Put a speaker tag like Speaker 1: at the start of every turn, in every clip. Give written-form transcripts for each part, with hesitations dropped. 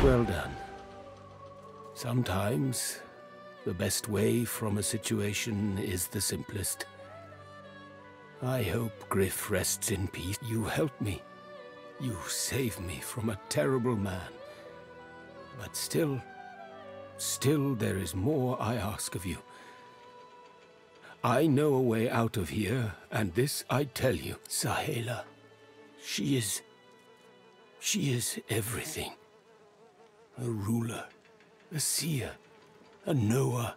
Speaker 1: Well done. Sometimes, the best way from a situation is the simplest. I hope Griff rests in peace. You helped me. You saved me from a terrible man. But still there is more I ask of you. I know a way out of here, and this I tell you. Sahela, she is everything. A ruler, a seer, a knower,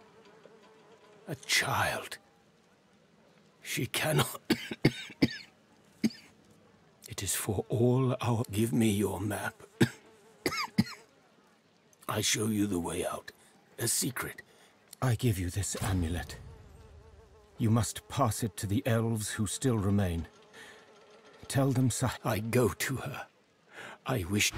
Speaker 1: a child. She cannot... It It is for all our... Give me your map. I show you the way out. A secret. I give you this amulet. You must pass it to the elves who still remain. Tell them so. I go to her. I wish...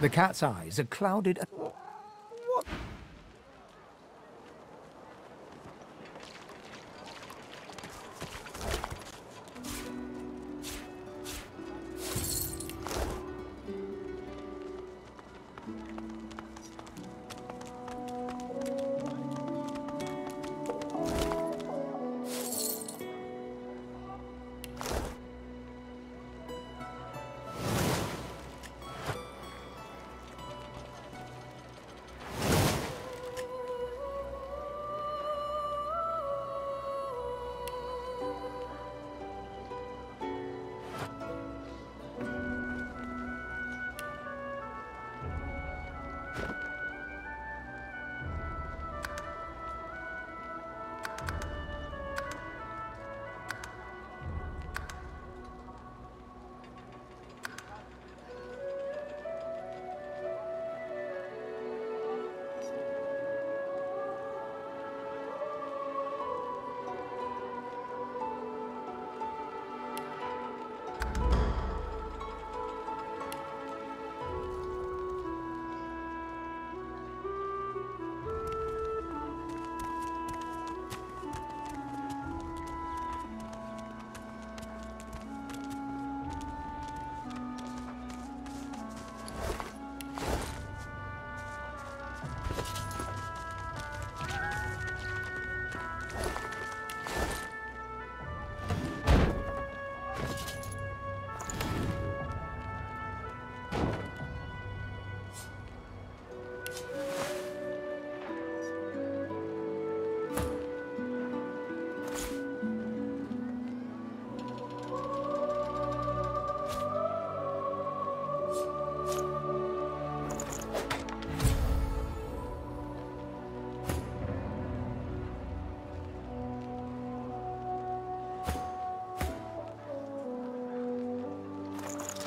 Speaker 2: The cat's eyes are clouded. What?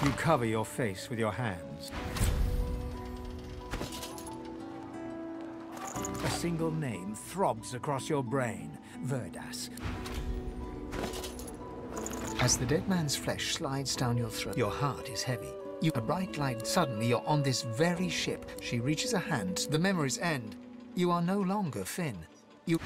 Speaker 2: You cover your face with your hands. A single name throbs across your brain. Verdas. As the dead man's flesh slides down your throat, your heart is heavy. A bright light. Suddenly, you're on this very ship. She reaches a hand to the memory's end. You are no longer Finn. You...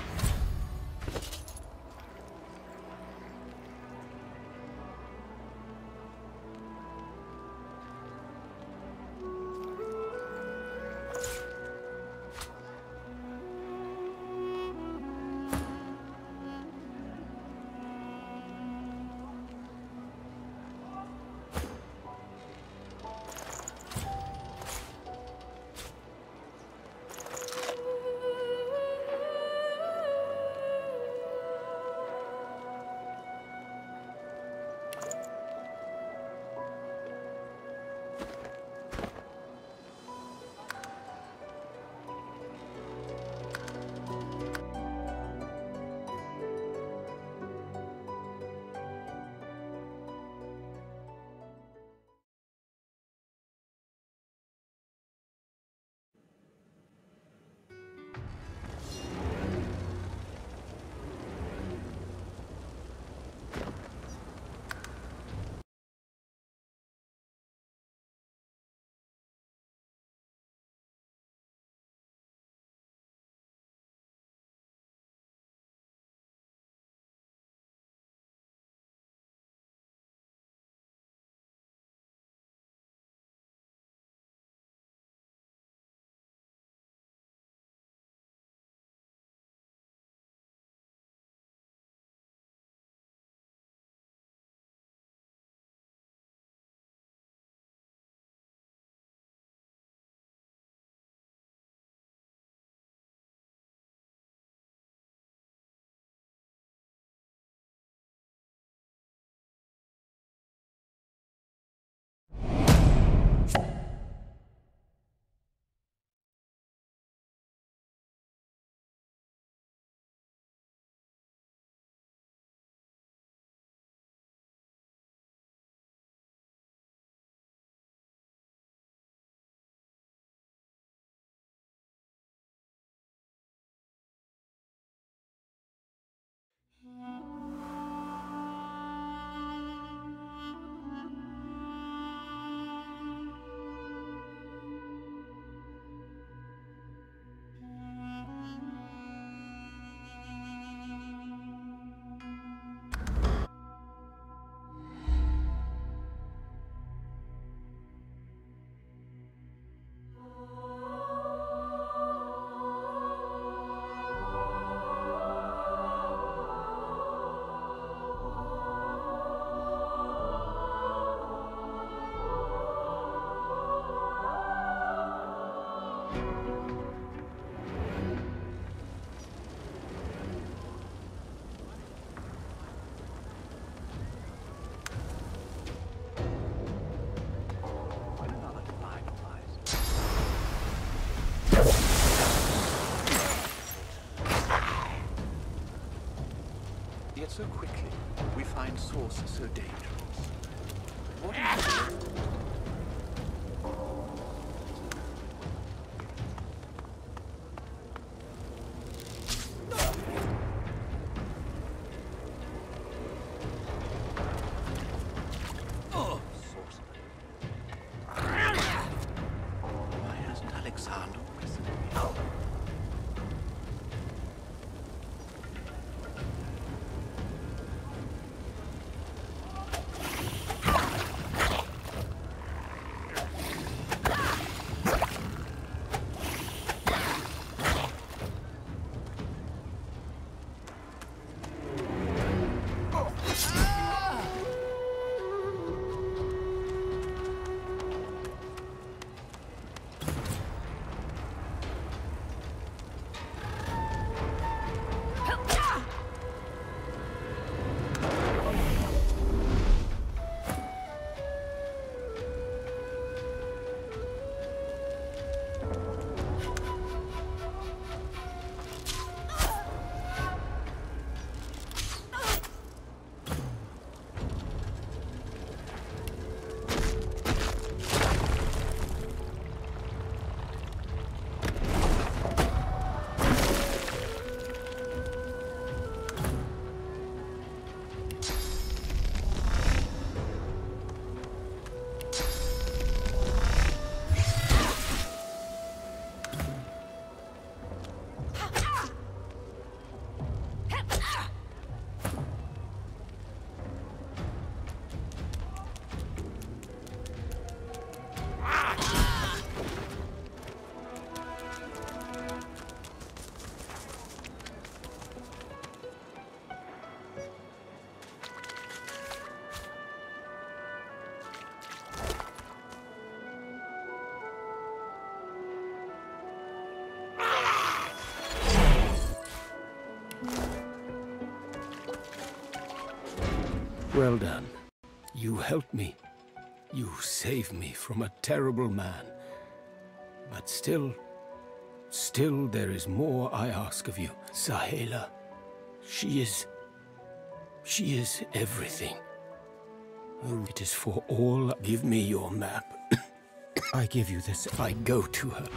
Speaker 3: Yet so quickly, we find sources so dangerous. What is it?
Speaker 1: Well done. You helped me. You saved me from a terrible man. But still there is more I ask of you. Sahela, she is everything. Oh, it is for all. Give me your map. I give you this. I go to her.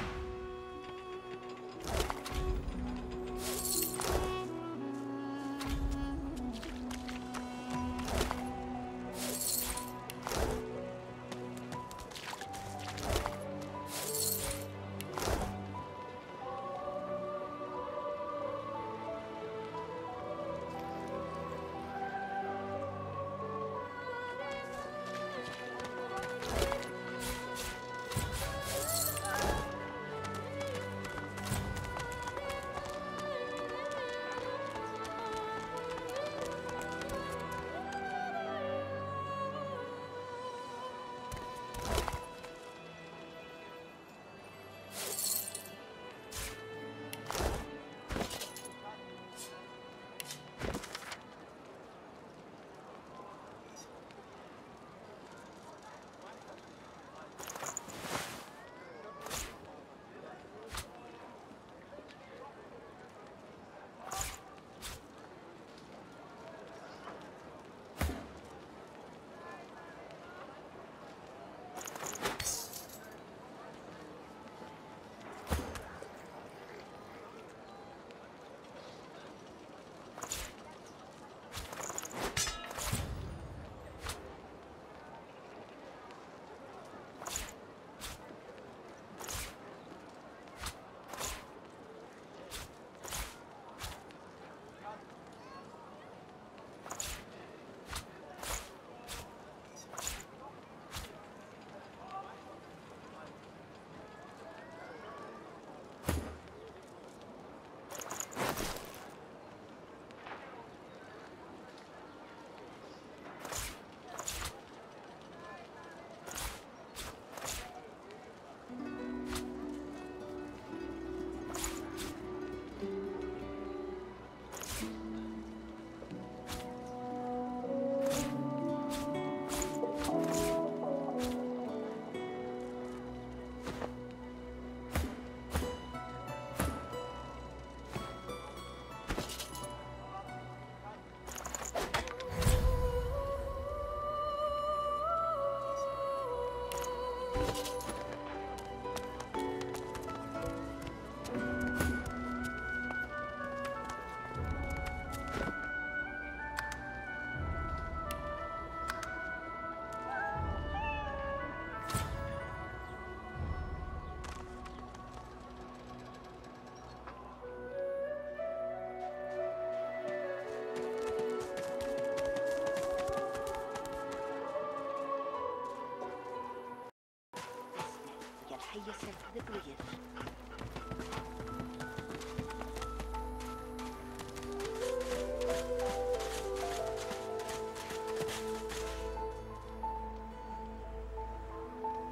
Speaker 4: Pay yourself for the brilliant.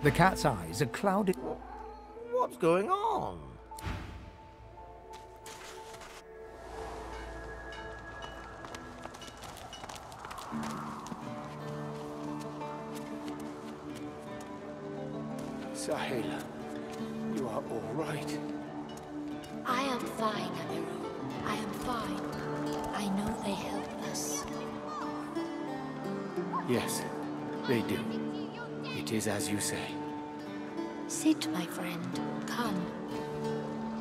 Speaker 2: The cat's eyes are clouded.
Speaker 5: What's going on?
Speaker 1: Sahela, you are all right.
Speaker 4: I am fine, Amiru. I am fine. I know they help us.
Speaker 1: Yes, they do. It is as you say.
Speaker 4: Sit, my friend. Come.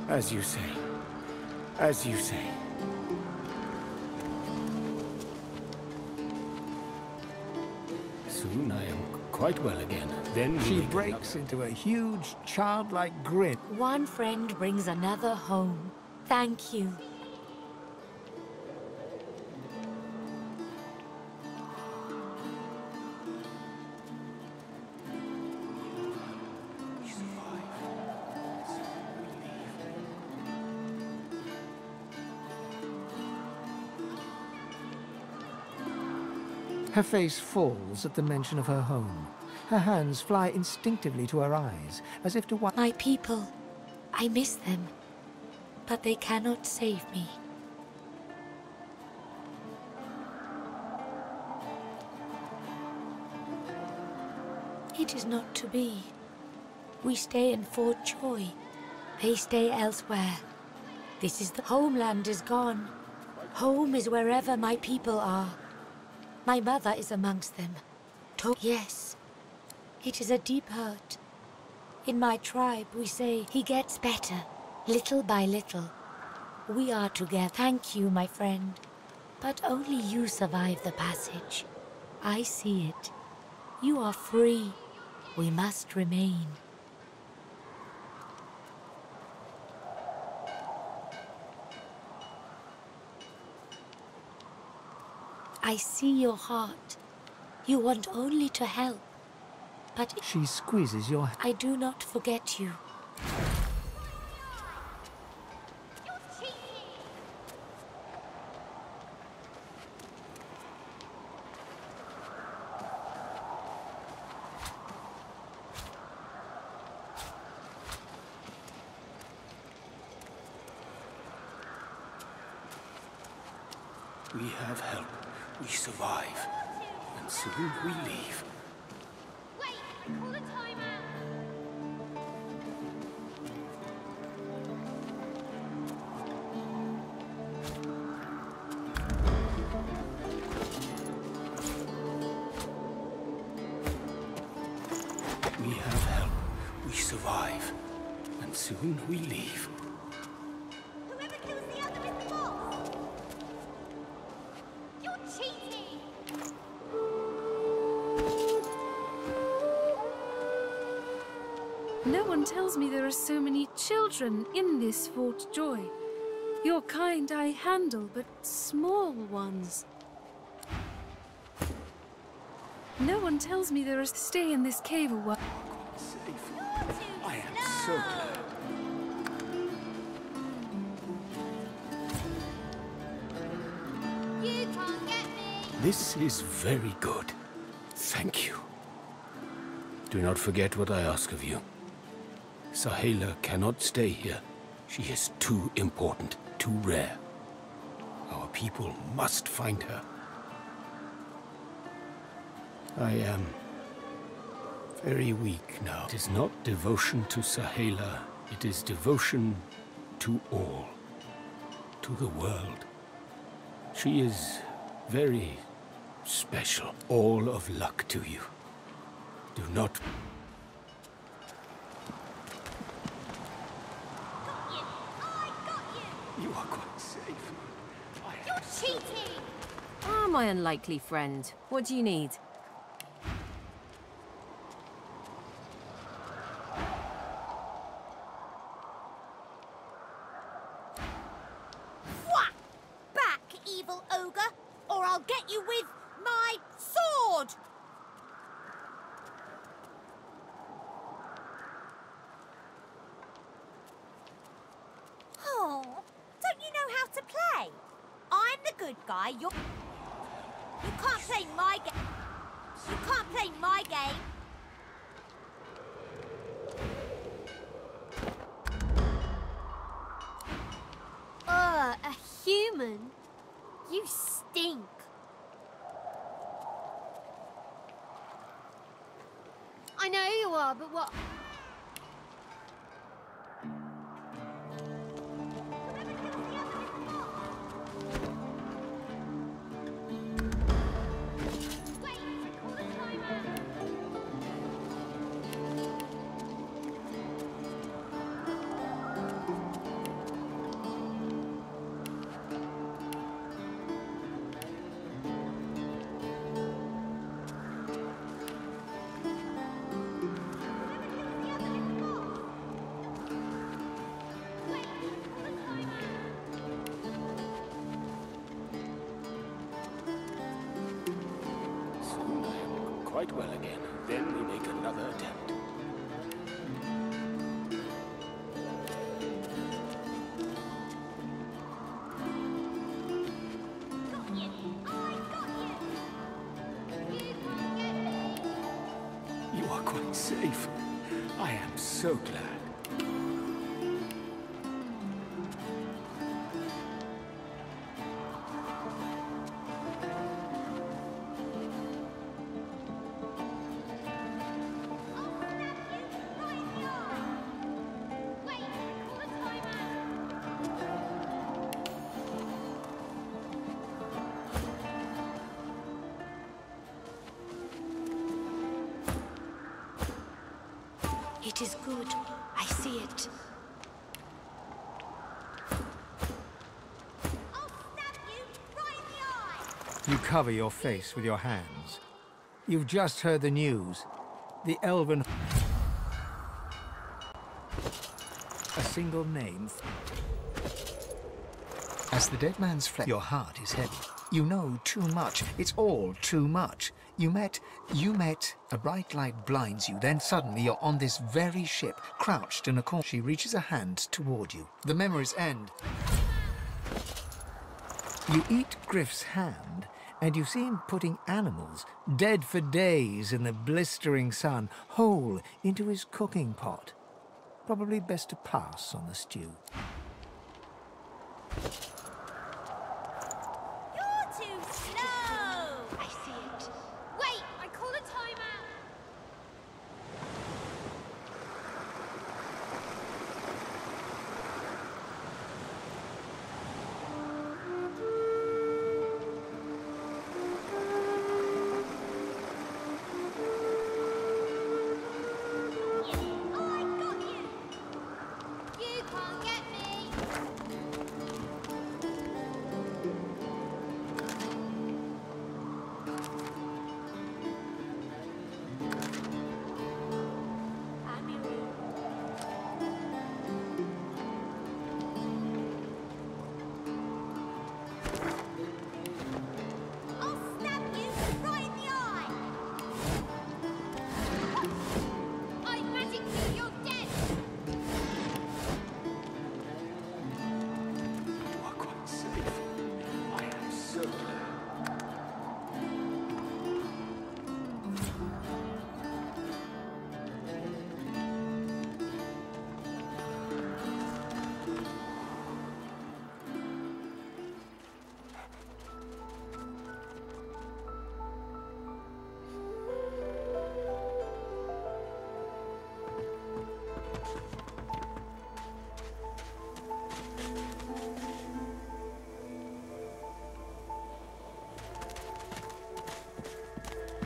Speaker 1: As you say. As you say. Soon I am quite well again. Then
Speaker 2: She
Speaker 1: we
Speaker 2: breaks into a huge, childlike grin.
Speaker 4: One friend brings another home. Thank you.
Speaker 2: Her face falls at the mention of her home. Her hands fly instinctively to her eyes, as if to what?
Speaker 4: My people. I miss them. But they cannot save me. It is not to be. We stay in Fort Joy. They stay elsewhere. This is the homeland is gone. Home is wherever my people are. My mother is amongst them. Yes. It is a deep hurt. In my tribe, we say he gets better, little by little. We are together. Thank you, my friend. But only you survive the passage. I see it. You are free. We must remain. I see your heart. You want only to help. But
Speaker 2: She squeezes your hand.
Speaker 4: I do not forget you.
Speaker 1: We have help. We survive. And soon we leave.
Speaker 6: Wait! Call the timeout!
Speaker 1: We have help. We survive. And soon we leave.
Speaker 6: Whoever kills the other is the boss! You're cheating!
Speaker 7: No one tells me there are so many children in this Fort Joy. Your kind I handle, but small ones. No one tells me there is stay in this cave a while.
Speaker 1: I am so glad.
Speaker 6: You can't get me!
Speaker 1: This is very good. Thank you. Do not forget what I ask of you. Sahela cannot stay here. She is too important, too rare. Our people must find her. I am very weak now. It is not devotion to Sahela. It is devotion to all. To the world. She is very special. All of luck to you. Do not... You are quite safe.
Speaker 6: You're cheating!
Speaker 8: Ah, my unlikely friend. What do you need?
Speaker 6: Whack! Back, evil ogre, or I'll get you with my sword! good guy. You can't play my game. You can't play my game. Ugh, a human? You stink. I know you are, but what?
Speaker 1: Quite well again. Then we make another attempt.
Speaker 6: Got you! I got you! You can't get me!
Speaker 1: You are quite safe. I am so glad.
Speaker 4: It is good. I see it.
Speaker 6: I'll stab you right in the eye!
Speaker 2: You cover your face with your hands. You've just heard the news. The Elven... A single name. As the dead man's flesh, your heart is heavy. You know too much. It's all too much. You met... A bright light blinds you, then suddenly you're on this very ship, crouched in a corner. She reaches a hand toward you. The memories end. You eat Griff's hand, and you see him putting animals, dead for days in the blistering sun, whole into his cooking pot. Probably best to pass on the stew.
Speaker 6: You're too slow!
Speaker 4: I see it.
Speaker 6: Wait! I call a timeout! I got you! You can't get me! I'll stab you right in the eye! I magically, you're dead!
Speaker 1: You are quite safe. I am so glad.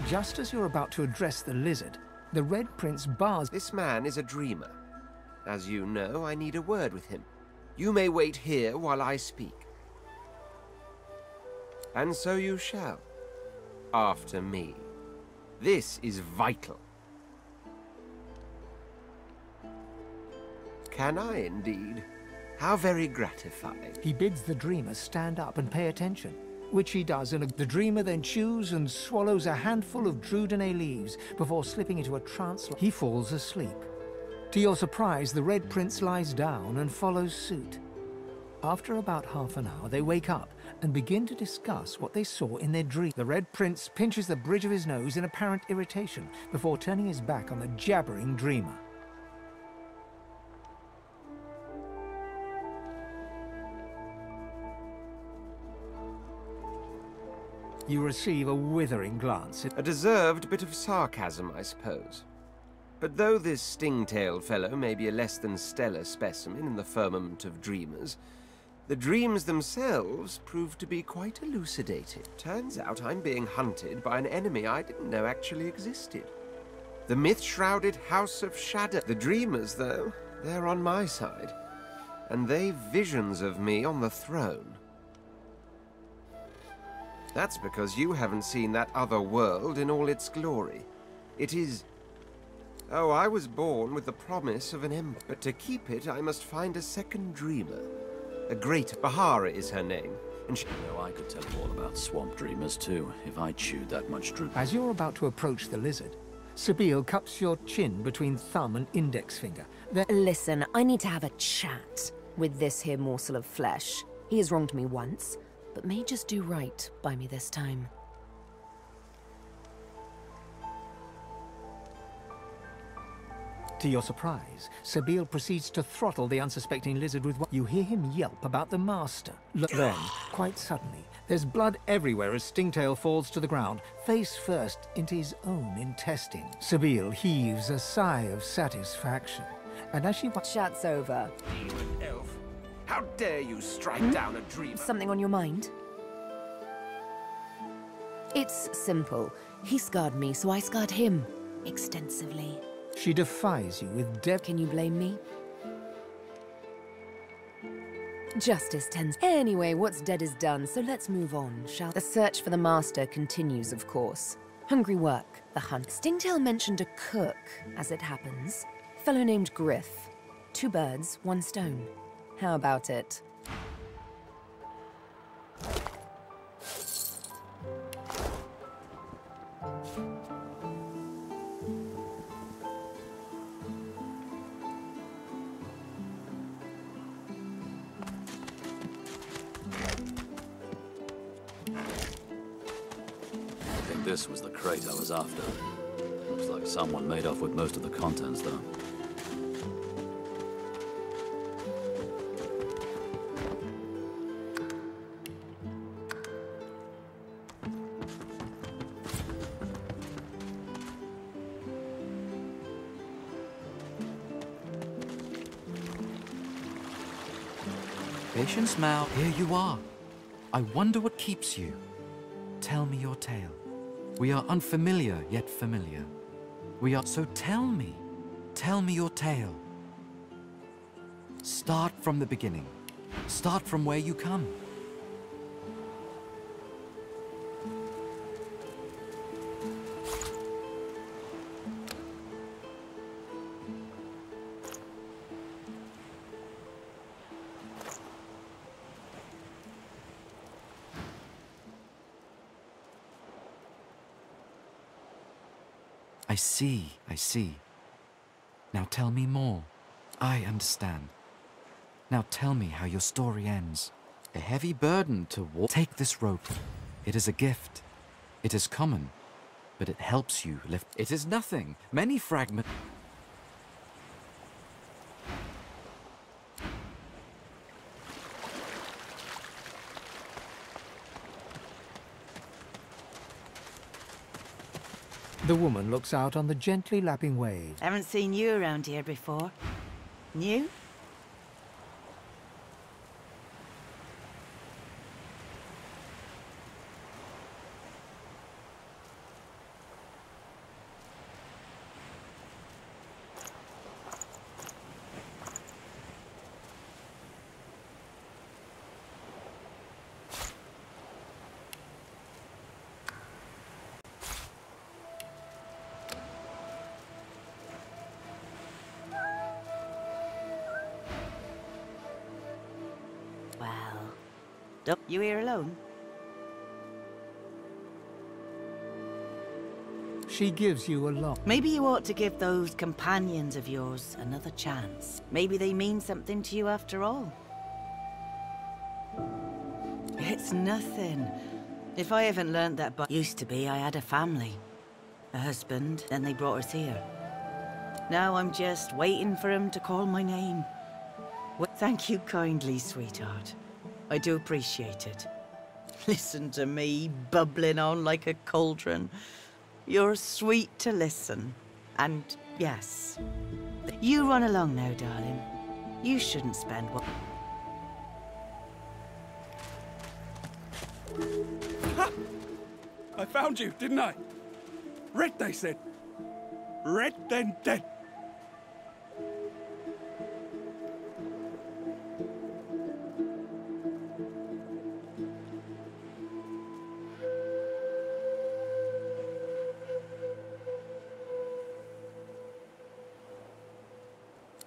Speaker 2: Just as you're about to address the lizard, the Red Prince bars...
Speaker 5: This man is a dreamer. As you know, I need a word with him. You may wait here while I speak. And so you shall. After me. This is vital. Can I indeed? How very gratifying.
Speaker 2: He bids the dreamer stand up and pay attention, which he does, and the dreamer then chews and swallows a handful of Drudene leaves before slipping into a trance. He falls asleep. To your surprise, the Red Prince lies down and follows suit. After about half an hour, they wake up and begin to discuss what they saw in their dream. The Red Prince pinches the bridge of his nose in apparent irritation before turning his back on the jabbering dreamer. You receive a withering glance.
Speaker 5: A deserved bit of sarcasm, I suppose. But though this sting-tailed fellow may be a less than stellar specimen in the firmament of dreamers, the dreams themselves prove to be quite elucidating. Turns out I'm being hunted by an enemy I didn't know actually existed. The myth-shrouded House of Shadow. The dreamers, though, they're on my side. And they've visions of me on the throne. That's because you haven't seen that other world in all its glory. It is... Oh, I was born with the promise of an ember, but to keep it, I must find a second dreamer. A great Bahara is her name, and she...
Speaker 9: You know, I could tell you all about swamp dreamers, too, if I chewed that much drupe.
Speaker 2: As you're about to approach the lizard, Sabine cups your chin between thumb and index finger. Then...
Speaker 8: Listen, I need to have a chat with this here morsel of flesh. He has wronged me once, but may just do right by me this time.
Speaker 2: To your surprise, Sabine proceeds to throttle the unsuspecting lizard with what you hear him yelp about the master. Then, quite suddenly, there's blood everywhere as Stingtail falls to the ground, face first into his own intestine. Sabine heaves a sigh of satisfaction, and as she...
Speaker 8: Chat's over.
Speaker 5: Demon elf! How dare you strike down a dreamer?
Speaker 8: Something on your mind? It's simple. He scarred me, so I scarred him. Extensively.
Speaker 2: She defies you with
Speaker 8: Can you blame me? Justice tends... Anyway, what's dead is done, so let's move on, shall... The search for the master continues, of course. Hungry work, the hunt. Stingtail mentioned a cook, as it happens. Fellow named Griff. 2 birds, 1 stone. How about it?
Speaker 9: This was the crate I was after. Looks like someone made off with most of the contents, though.
Speaker 10: Patience, Mal. Here you are. I wonder what keeps you. Tell me your tale. We are unfamiliar, yet familiar. So tell me your tale. Start from the beginning. Start from where you come. I see. Now tell me more. I understand. Now tell me how your story ends. A heavy burden to walk. Take this rope. It is a gift. It is common, but it helps you lift. It is nothing. Many fragments.
Speaker 2: The woman looks out on the gently lapping waves.
Speaker 11: Haven't seen you around here before. New? You here alone?
Speaker 2: She gives you a look.
Speaker 11: Maybe you ought to give those companions of yours another chance. Maybe they mean something to you after all. It's nothing. If I haven't learnt that by... Used to be I had a family. A husband, then they brought us here. Now I'm just waiting for him to call my name. Well, thank you kindly, sweetheart. I do appreciate it. Listen to me, bubbling on like a cauldron. You're sweet to listen. And yes, you run along now, darling. You shouldn't spend what...
Speaker 12: Ha! I found you, didn't I? Red, they said. Red, then dead.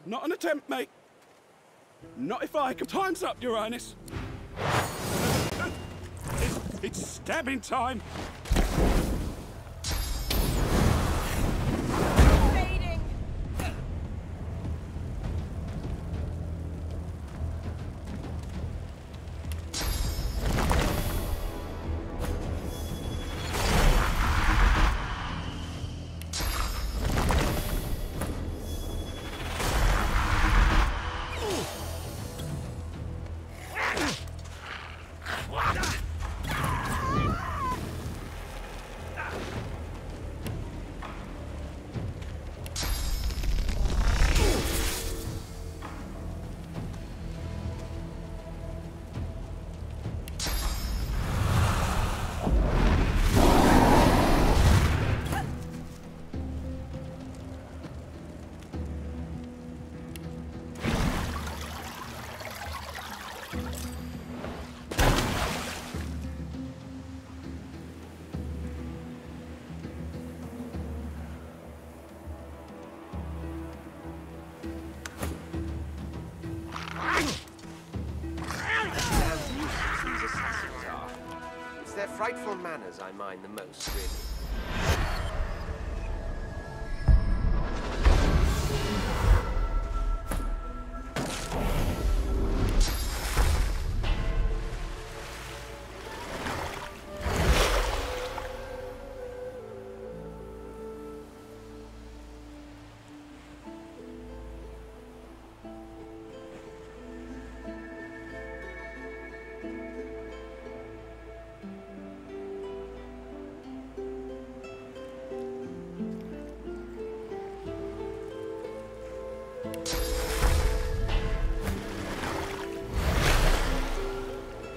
Speaker 12: Not an attempt, mate. Not if I can. Time's up, Your Highness. It's stabbing time.
Speaker 5: Their frightful manners I mind the most, really.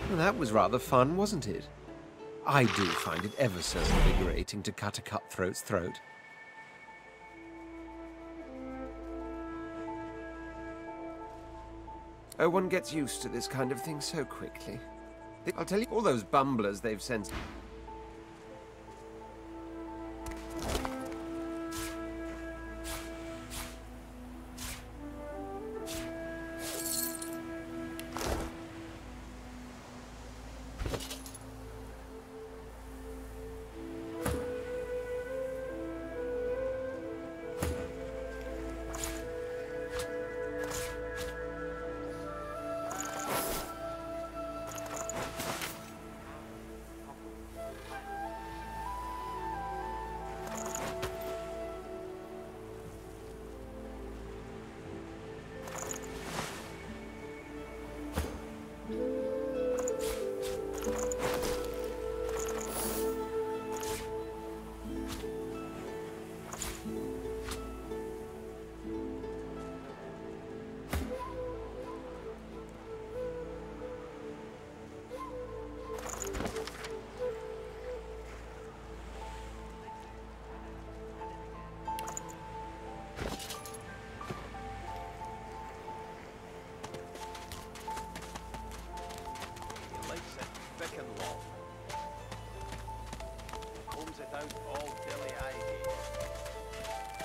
Speaker 5: Well, that was rather fun, wasn't it? I do find it ever so invigorating to cut a cutthroat's throat. Oh, one gets used to this kind of thing so quickly. I'll tell you, all those bumblers they've sent...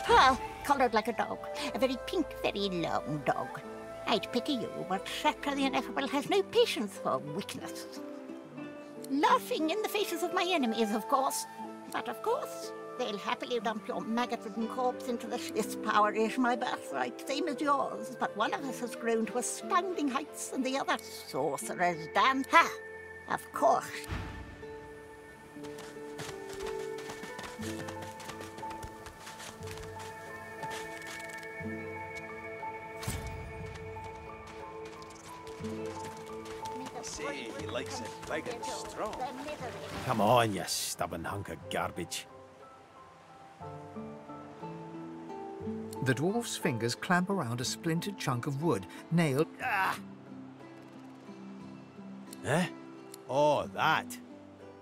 Speaker 6: Ah, coloured like a dog. A very pink, very long dog. I'd pity you, but Shaka the Ineffable has no patience for weakness. Laughing in the faces of my enemies, of course. But of course, They'll happily dump your maggot-ridden corpse into the This power is my birthright, same as yours. But one of us has grown to astounding heights, and the other, sorcerer's damn. Ha! Of course.
Speaker 13: Say, he likes it big and strong. Come on, you stubborn hunk of garbage.
Speaker 2: The dwarf's fingers clamp around a splintered chunk of wood, nailed...
Speaker 13: Ah! Eh? Oh, that.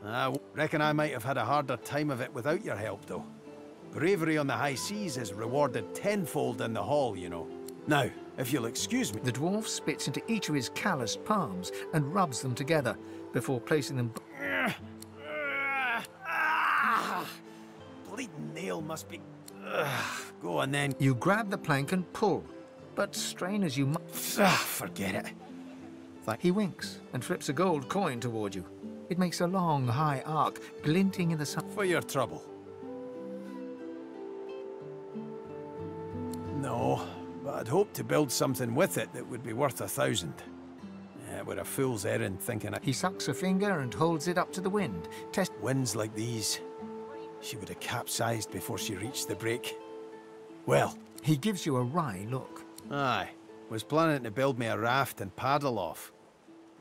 Speaker 13: I reckon I might have had a harder time of it without your help, though. Bravery on the high seas is rewarded tenfold in the hall, you know. Now, if you'll excuse me...
Speaker 2: The dwarf spits into each of his calloused palms and rubs them together before placing them...
Speaker 13: Bleeding nail must be... Go on, then.
Speaker 2: You grab the plank and pull, but strain as you must...
Speaker 13: Forget it.
Speaker 2: He winks and flips a gold coin toward you. It makes a long, high arc, glinting in the sun.
Speaker 13: For your trouble. No, but I'd hoped to build something with it that would be worth 1,000. Yeah, we're a fool's errand thinking
Speaker 2: He sucks a finger and holds it up to the wind.
Speaker 13: Winds like these, she would have capsized before she reached the break. Well...
Speaker 2: He gives you a wry look.
Speaker 13: Aye, was planning to build me a raft and paddle off.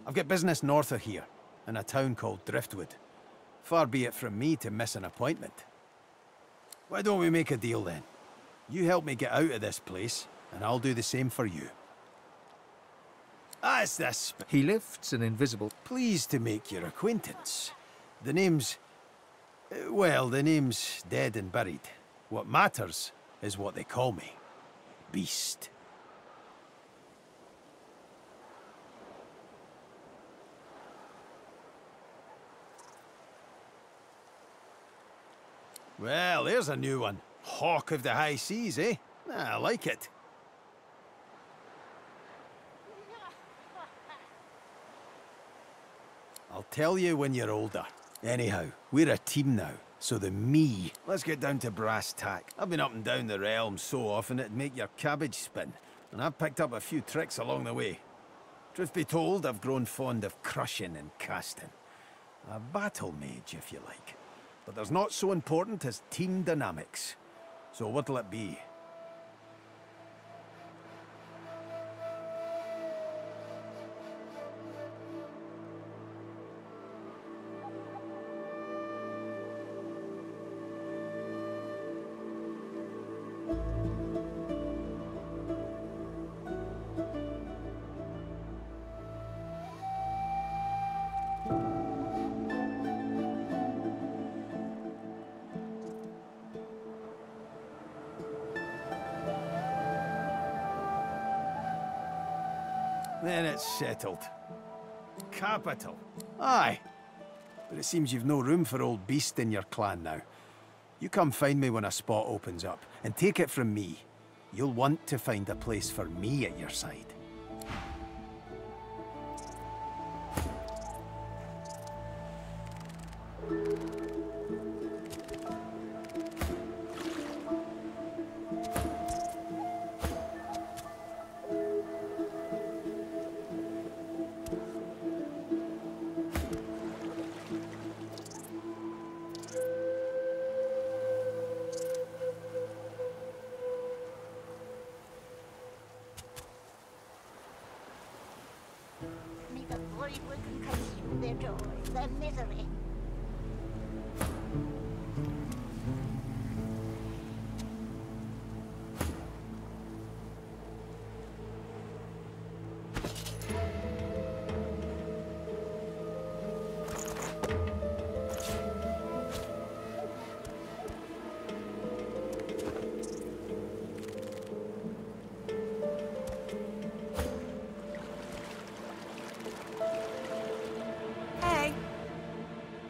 Speaker 13: I've got business north of here, in a town called Driftwood. Far be it from me to miss an appointment. Why don't we make a deal then? You help me get out of this place, and I'll do the same for you. Ah, it's this...
Speaker 2: He lifts an invisible...
Speaker 13: Pleased to make your acquaintance. The name's... well, the name's dead and buried. What matters is what they call me. Beast. Well, there's a new one. Hawk of the high seas, eh? I like it. I'll tell you when you're older. Anyhow, we're a team now, so the me. Let's get down to brass tack. I've been up and down the realm so often it'd make your cabbage spin, and I've picked up a few tricks along the way. Truth be told, I've grown fond of crushing and casting. A battle mage, if you like. But there's not so important as team dynamics. So what'll it be? Then it's settled. Capital. Aye. But it seems you've no room for old Beast in your clan now. You come find me when a spot opens up, and take it from me. You'll want to find a place for me at your side.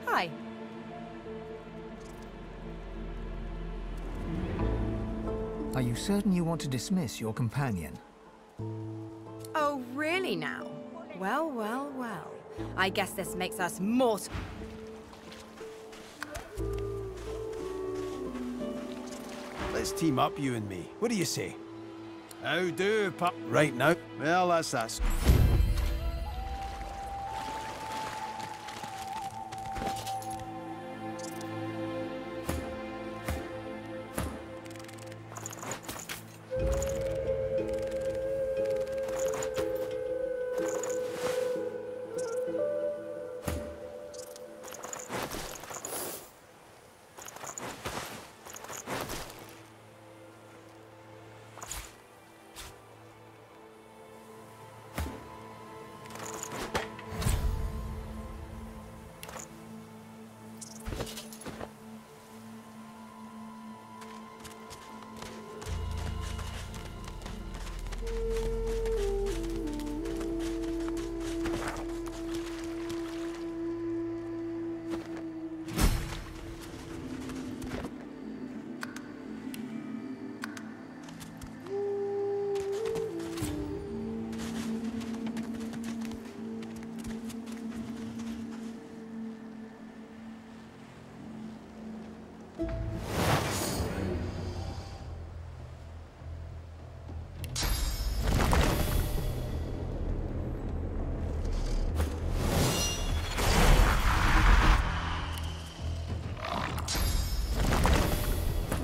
Speaker 8: Hi.
Speaker 2: Are you certain you want to dismiss your companion?
Speaker 14: Oh, really now? Well, well, well. I guess this makes us more...
Speaker 13: Let's team up, you and me. What do you say? How do, pup? Right now? Well, that's that.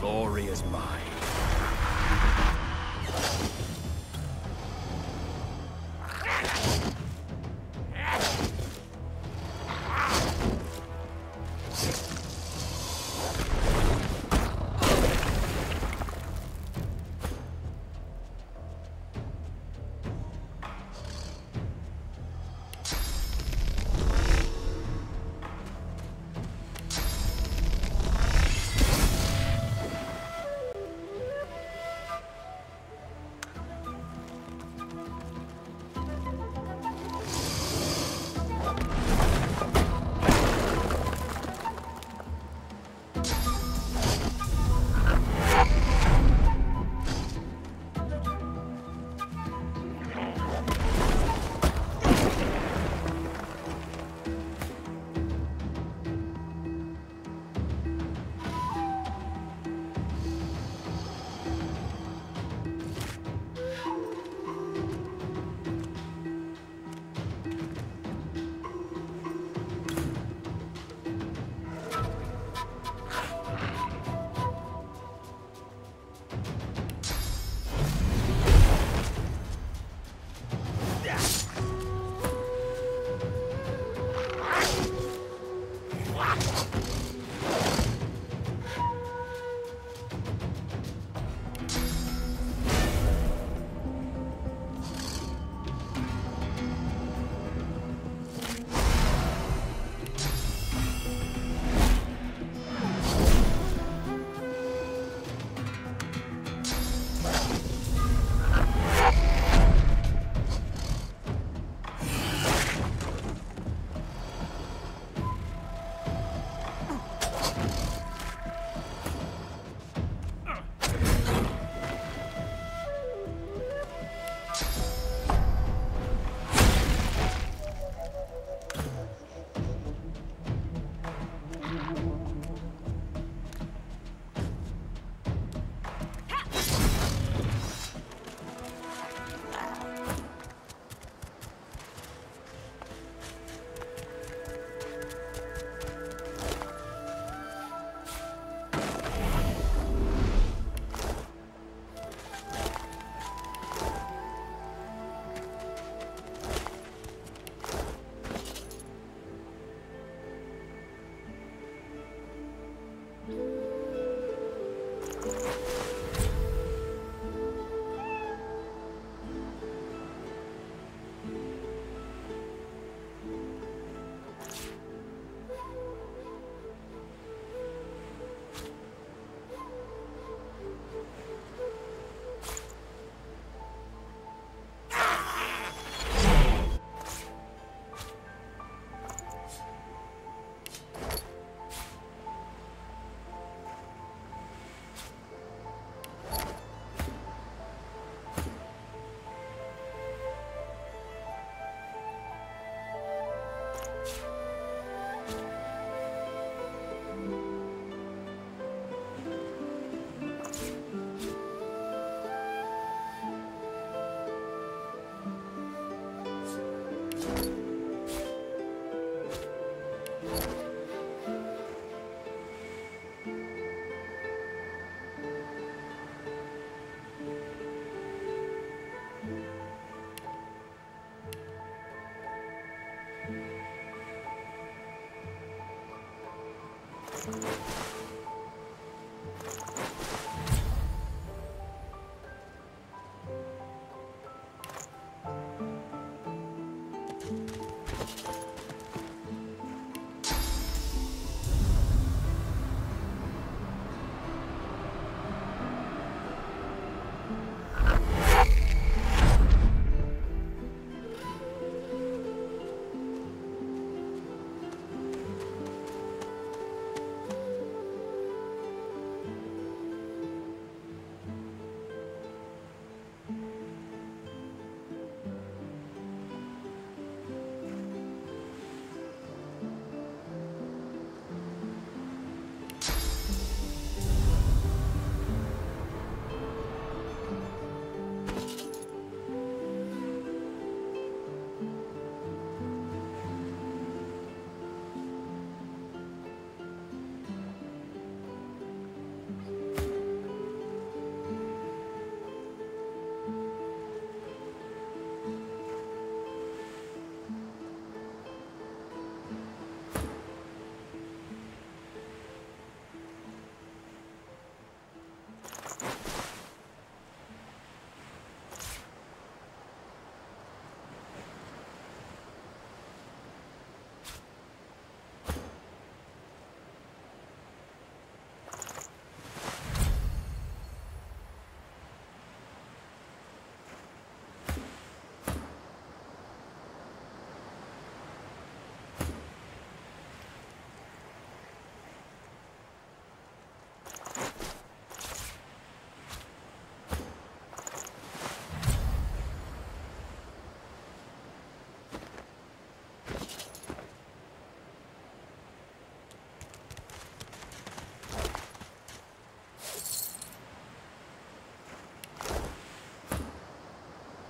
Speaker 1: Glory is mine.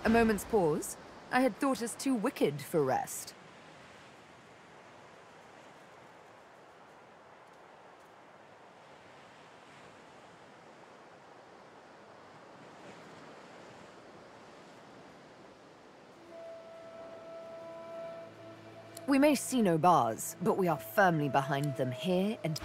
Speaker 8: A moment's pause. I had thought us too wicked for rest. We may see no bars, but we are firmly behind them here and...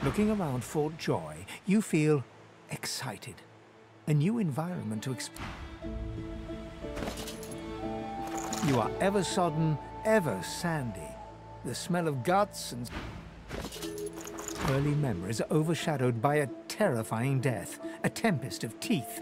Speaker 2: Looking around Fort Joy, you feel excited. A new environment to explore. You are ever sodden, ever sandy. The smell of guts and early memories are overshadowed by a terrifying death, a tempest of teeth.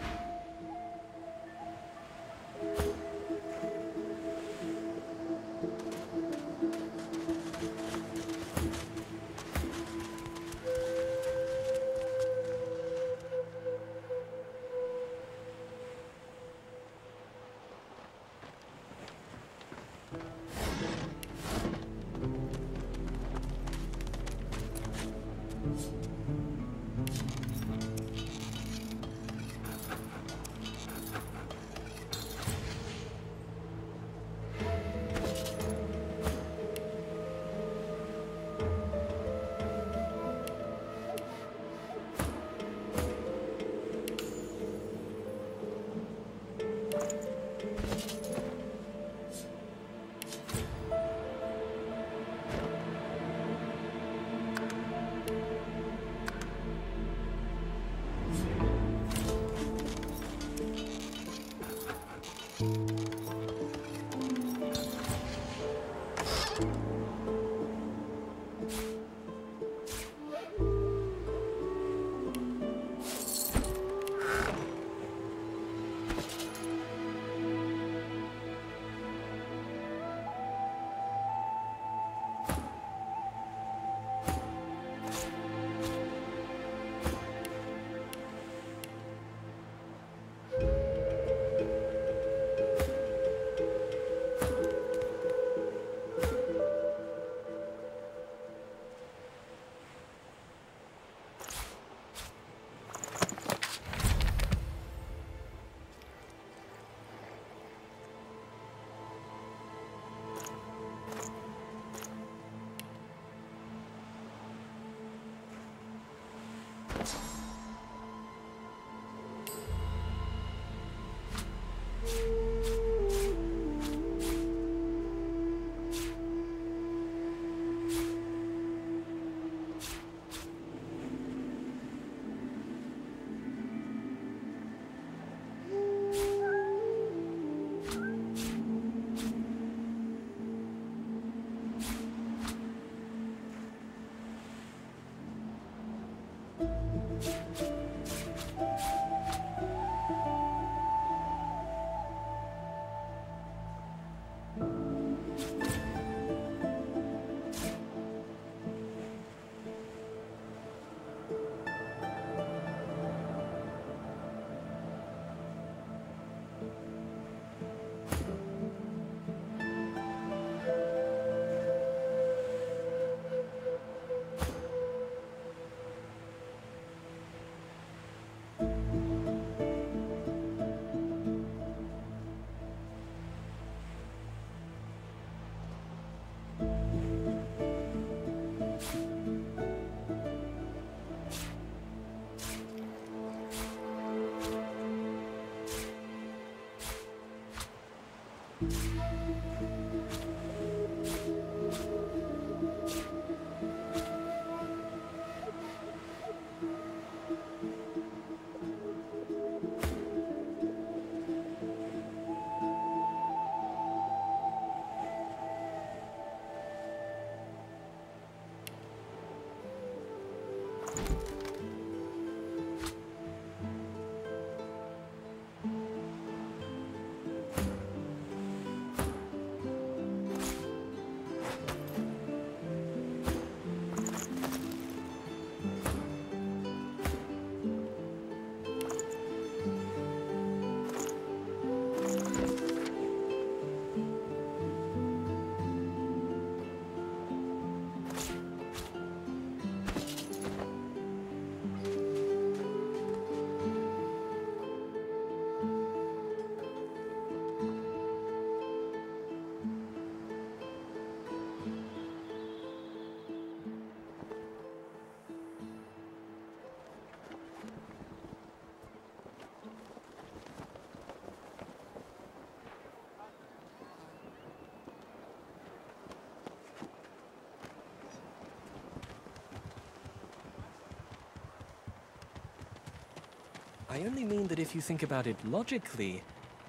Speaker 15: I only mean that if you think about it logically,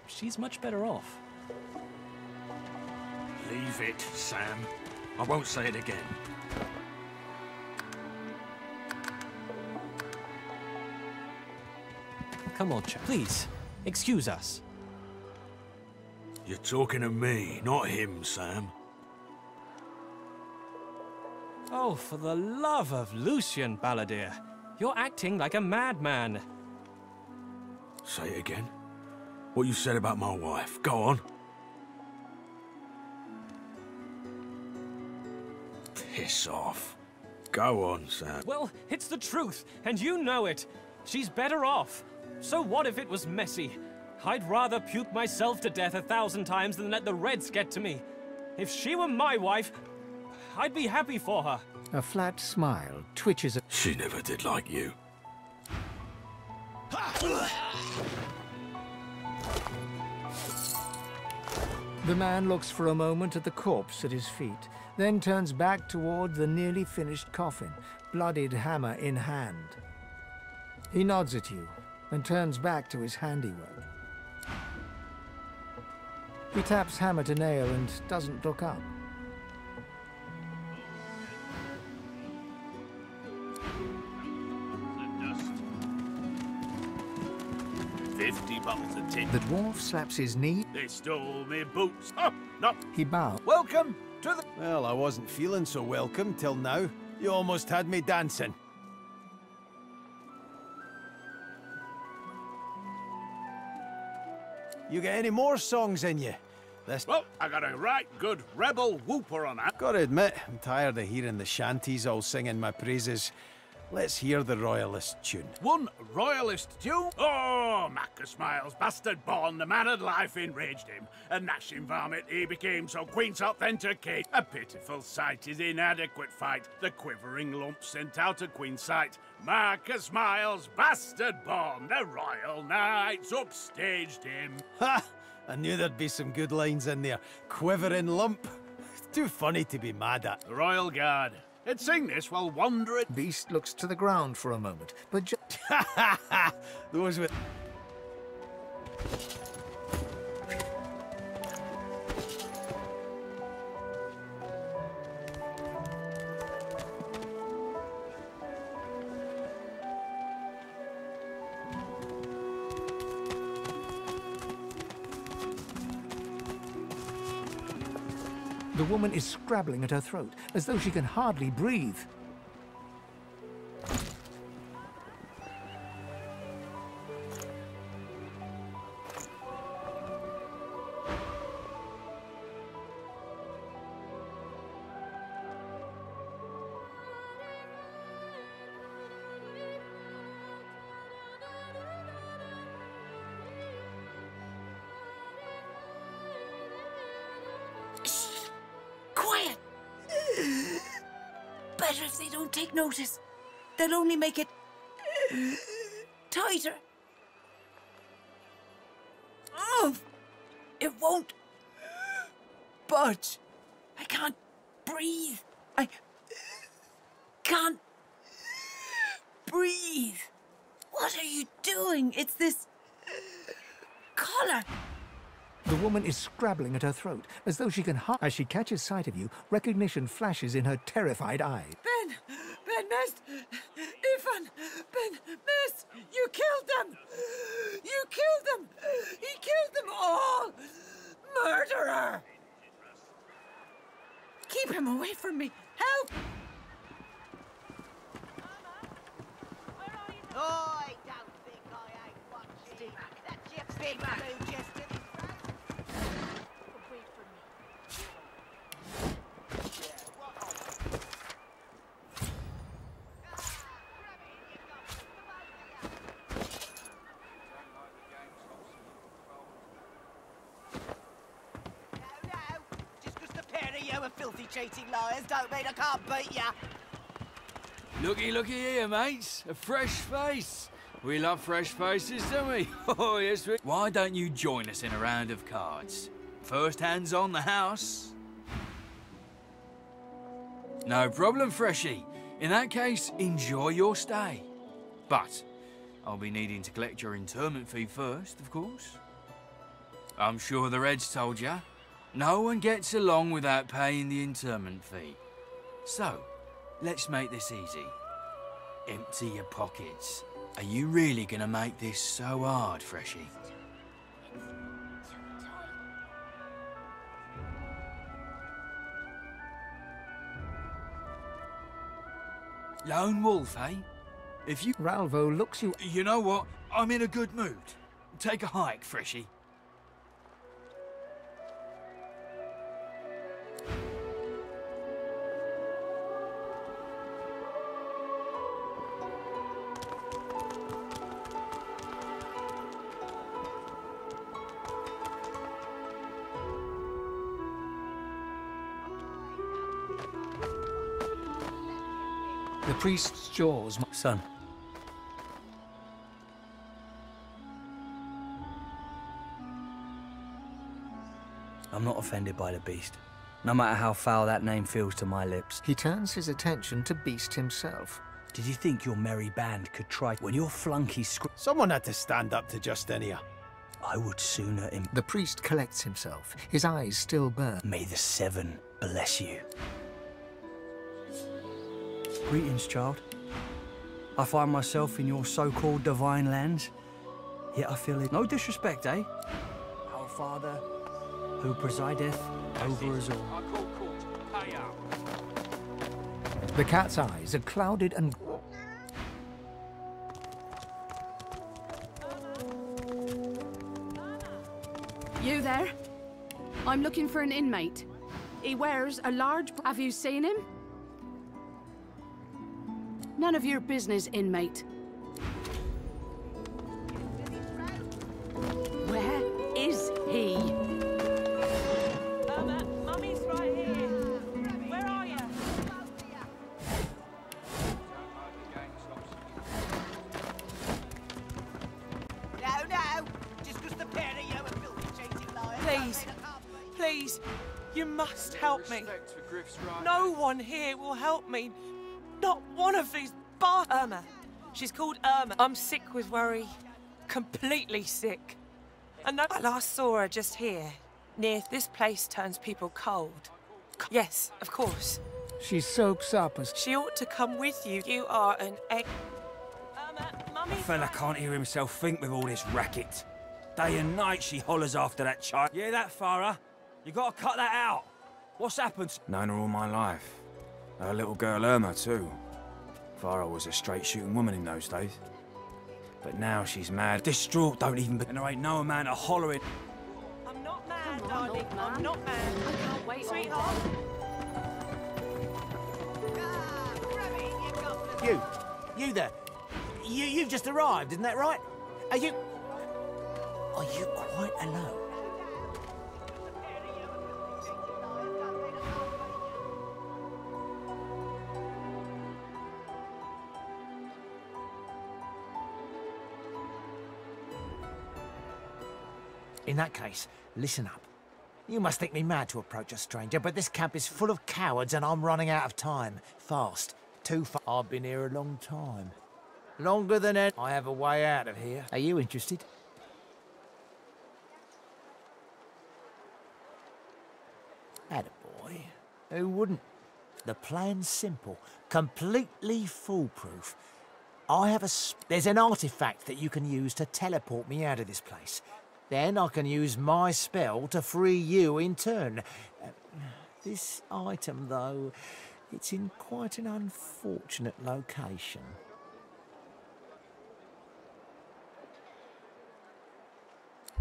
Speaker 15: she's much better off.
Speaker 12: Leave it, Sam. I won't say it again.
Speaker 15: Come on, chap. Please, excuse us.
Speaker 12: You're talking to me, not him, Sam.
Speaker 15: Oh, for the love of Lucian, Balladeer. You're acting like a madman.
Speaker 12: Say it again. What you said about my wife. Go on. Piss off. Go on, Sam.
Speaker 15: Well, it's the truth, and you know it. She's better off. So what if it was messy? I'd rather puke myself to death 1,000 times than let the Reds get to me. If she were my wife, I'd be happy for her.
Speaker 2: A flat smile twitches.
Speaker 12: She never did like you.
Speaker 2: The man looks for a moment at the corpse at his feet, then turns back toward the nearly finished coffin, bloodied hammer in hand. He nods at you and turns back to his handiwork. He taps hammer to nail and doesn't look up.
Speaker 16: $50 a tin.
Speaker 2: The dwarf slaps his knee.
Speaker 16: They stole me boots. Oh, no.
Speaker 2: He bows.
Speaker 13: Welcome to the... Well, I wasn't feeling so welcome till now. You almost had me dancing. You got any more songs in you?
Speaker 16: Well, I got a right good rebel whooper on that.
Speaker 13: Gotta admit, I'm tired of hearing the shanties all singing my praises. Let's hear the Royalist tune.
Speaker 16: One Royalist tune? Oh, Magnus bastard born, the man of life enraged him. A gnashing vomit, he became so Queen's authenticate. A pitiful sight, his inadequate fight. The quivering lump sent out of Queen's sight. Marcus Miles, bastard born, the royal knights upstaged him.
Speaker 13: Ha! I knew there'd be some good lines in there. Quivering lump. Too funny to be mad at.
Speaker 16: The Royal Guard. It'd sing this while wandering.
Speaker 2: Beast looks to the ground for a moment, but
Speaker 13: those with...
Speaker 2: The woman is scrabbling at her throat, as though she can hardly breathe.
Speaker 11: Quiet! Better if they don't take notice. They'll only make it tighter. Oh, it won't budge. I can't breathe. I can't breathe. What are you doing? It's this collar.
Speaker 2: The woman is scrabbling at her throat, as though she can As she catches sight of you, recognition flashes in her terrified eyes.
Speaker 11: Ben Mist, Ifan, Ben Mist, you killed them. You killed them. He killed them all. Murderer. Keep him away from me. Help.
Speaker 6: I don't think I ain't watching. That chip's big blue just filthy cheating liars don't mean I can't beat ya.
Speaker 17: Looky here, mates. A fresh face. We love fresh faces, don't we? Oh, yes, we... Why don't you join us in a round of cards? First hands on the house. No problem, Freshie. In that case, enjoy your stay. But I'll be needing to collect your interment fee first, of course. I'm sure the Reds told ya. No one gets along without paying the interment fee. So, let's make this easy. Empty your pockets. Are you really gonna make this so hard, Freshie? Lone wolf, eh? If you...
Speaker 2: Ralvo looks you...
Speaker 17: You know what? I'm in a good mood. Take a hike, Freshie.
Speaker 2: The priest's jaws...
Speaker 18: Son. I'm not offended by the beast, no matter how foul that name feels to my lips.
Speaker 2: He turns his attention to Beast himself.
Speaker 18: Did you think your merry band could try when your flunky
Speaker 13: Someone had to stand up to Justinia.
Speaker 18: I would sooner him.
Speaker 2: The priest collects himself. His eyes still burn.
Speaker 18: May the Seven bless you. Greetings, child. I find myself in your so-called divine lands, yet I feel it. No disrespect, eh? Our Father, who presideth over us all.
Speaker 2: The cat's eyes are clouded and...
Speaker 19: You there? I'm looking for an inmate. He wears a large... Have you seen him? None of your business, inmate. Where is he?
Speaker 20: Mummy's right here. Where are you?
Speaker 21: No. Just because the pair of you are built changing lives.
Speaker 20: Please. Please. You must help me. No one here will help me. Not one of these Irma. She's called Irma. I'm sick with worry. Completely sick. And I last saw her just here. Near this place turns people cold. Yes, of course.
Speaker 2: She soaks up as...
Speaker 20: She ought to come with you. You are an egg... Mummy...
Speaker 22: The fella can't hear himself think with all this racket. Day and night she hollers after that child. Yeah, that Farah. You gotta cut that out. What's happened?
Speaker 23: Known her all my life. Her little girl Irma, too. Farah was a straight-shooting woman in those days. But now she's mad.
Speaker 22: Distraught, don't even... And there ain't no amount of hollering.
Speaker 20: I'm not mad, darling. I'm not mad.
Speaker 19: I can't wait,
Speaker 20: sweetheart.
Speaker 21: You there. You've just arrived, isn't that right? Are you quite alone? In that case, listen up. You must think me mad to approach a stranger, but this camp is full of cowards and I'm running out of time. Fast. Too fast. I've been here a long time. Longer than I have a way out of here. Are you interested? Attaboy. Who wouldn't? The plan's simple. Completely foolproof. I have there's an artifact that you can use to teleport me out of this place. Then I can use my spell to free you in turn. This item, though, it's in quite an unfortunate location.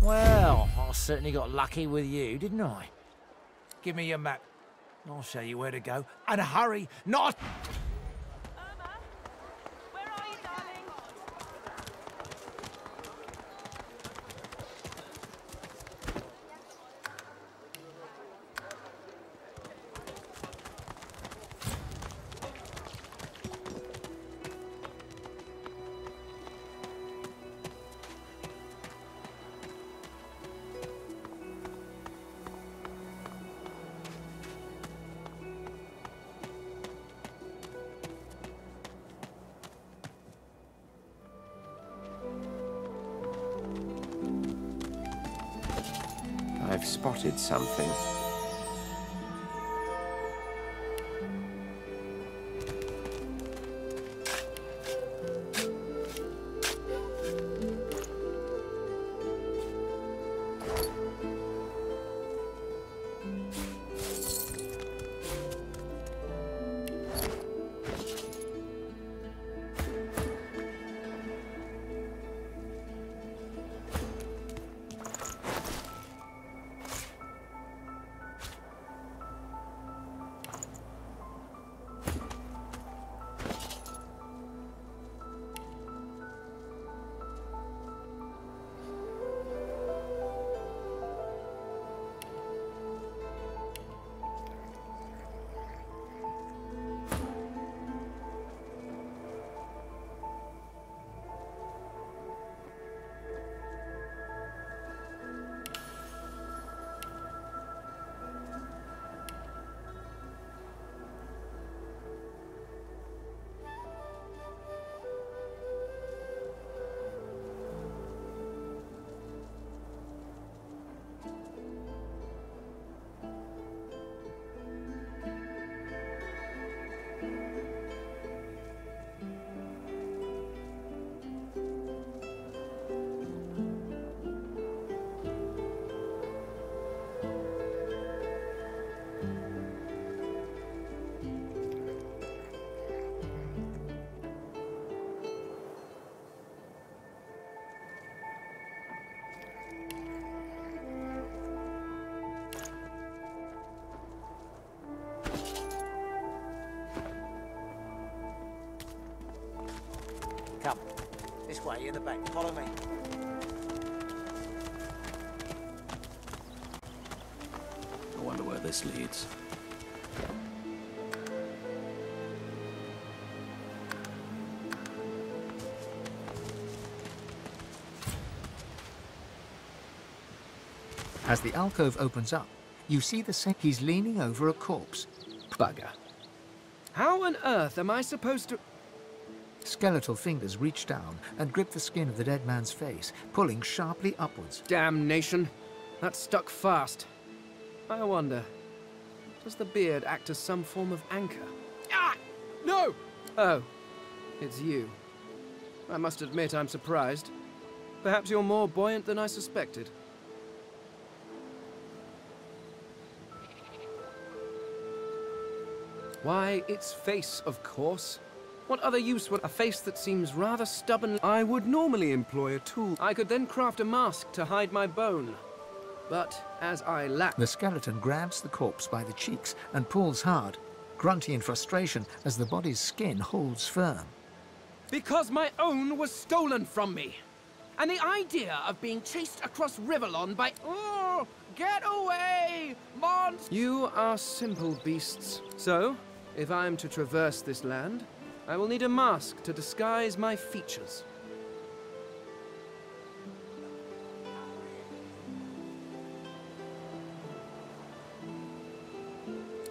Speaker 21: Well, I certainly got lucky with you, didn't I? Give me your map. I'll show you where to go. And hurry, not...
Speaker 5: I've spotted something.
Speaker 21: Come. This way, in the back. Follow me.
Speaker 9: I wonder where this leads.
Speaker 2: As the alcove opens up, you see the same. He's leaning over a corpse.
Speaker 3: Bugger. How on earth am I supposed to...
Speaker 2: Skeletal fingers reach down and grip the skin of the dead man's face, pulling sharply upwards.
Speaker 3: Damnation. That's stuck fast. I wonder, does the beard act as some form of anchor? Ah! No! Oh, it's you. I must admit I'm surprised. Perhaps you're more buoyant than I suspected. Why, it's face, of course. What other use would a face that seems rather stubborn? I would normally employ a tool. I could then craft a mask to hide my bone. But as I lack...
Speaker 2: The skeleton grabs the corpse by the cheeks and pulls hard, grunting in frustration as the body's skin holds firm.
Speaker 3: Because my own was stolen from me. And the idea of being chased across Rivellon by... Oh, get away, monster! You are simple beasts. So, if I am to traverse this land, I will need a mask to disguise my features.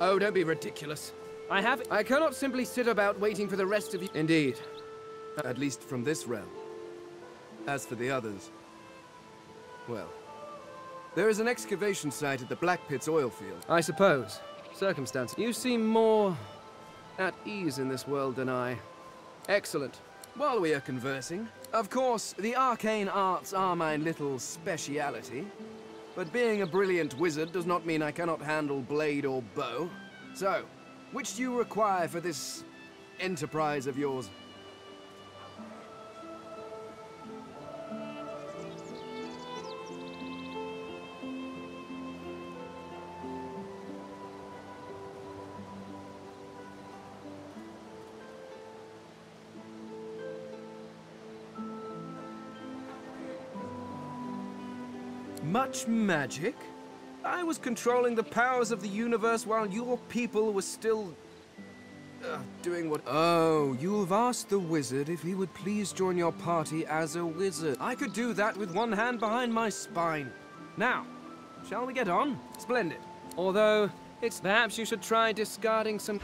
Speaker 3: Oh, don't be ridiculous. I cannot simply sit about waiting for the rest of you. Indeed. At least from this realm. As for the others, well, there is an excavation site at the Black Pit's oil field. I suppose. Circumstances. You seem more at ease in this world than I. Excellent. While we are conversing, of course, the arcane arts are my little speciality. But being a brilliant wizard does not mean I cannot handle blade or bow. So, which do you require for this enterprise of yours? Much magic? I was controlling the powers of the universe while your people were still... doing what... Oh, you've asked the wizard if he would please join your party as a wizard. I could do that with one hand behind my spine. Now, shall we get on? Splendid. Although, it's... Perhaps you should try discarding some...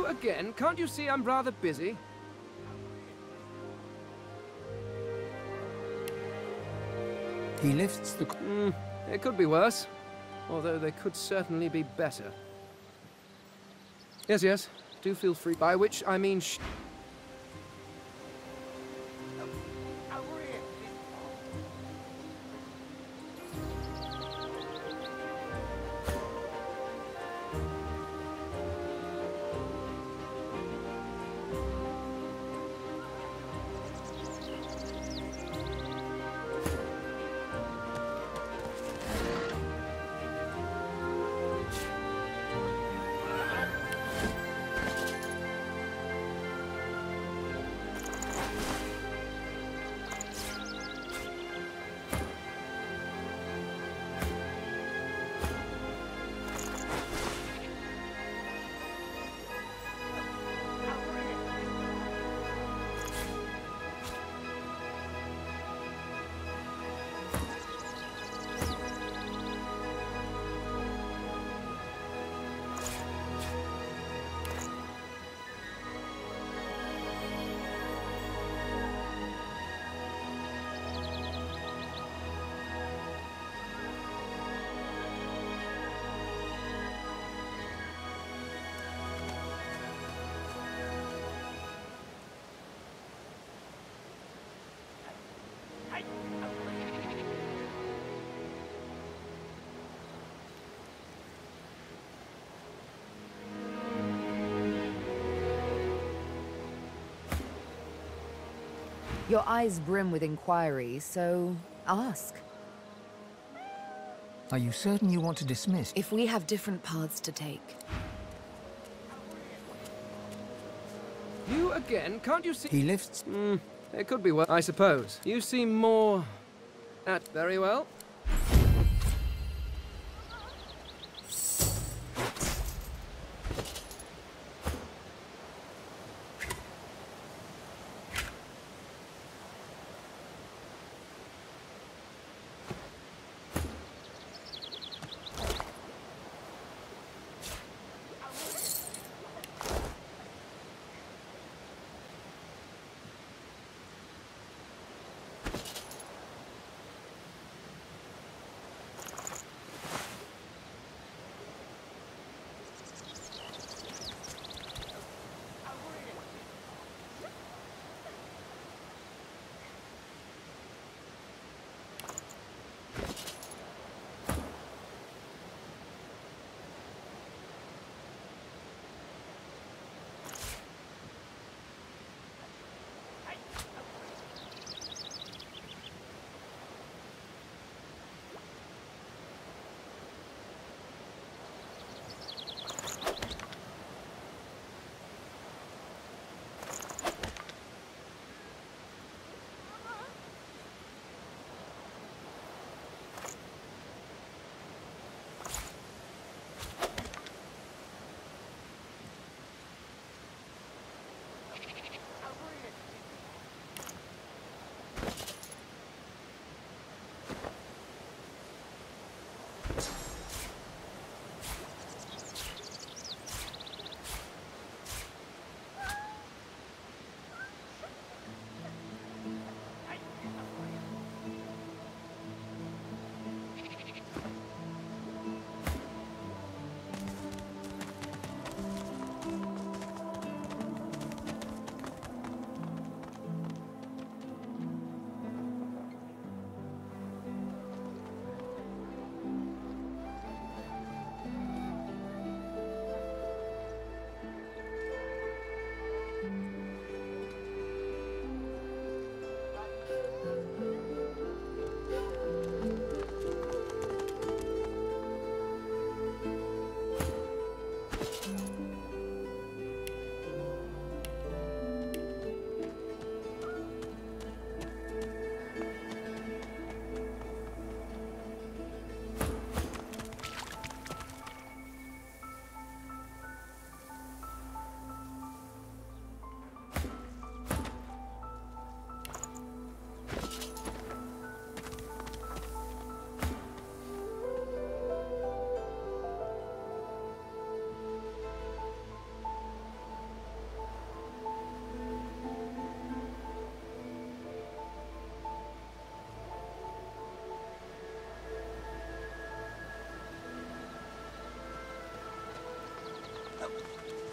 Speaker 3: You again? Can't you see I'm rather busy?
Speaker 2: He lifts the...
Speaker 3: It could be worse. Although they could certainly be better. Yes, yes. Do feel free. By which I mean
Speaker 8: Your eyes brim with inquiry, so ask.
Speaker 2: Are you certain you want to dismiss?
Speaker 8: If we have different paths to take.
Speaker 3: you again? Can't you see?
Speaker 2: He lifts...
Speaker 3: It could be worse, I suppose. You seem more... Very well.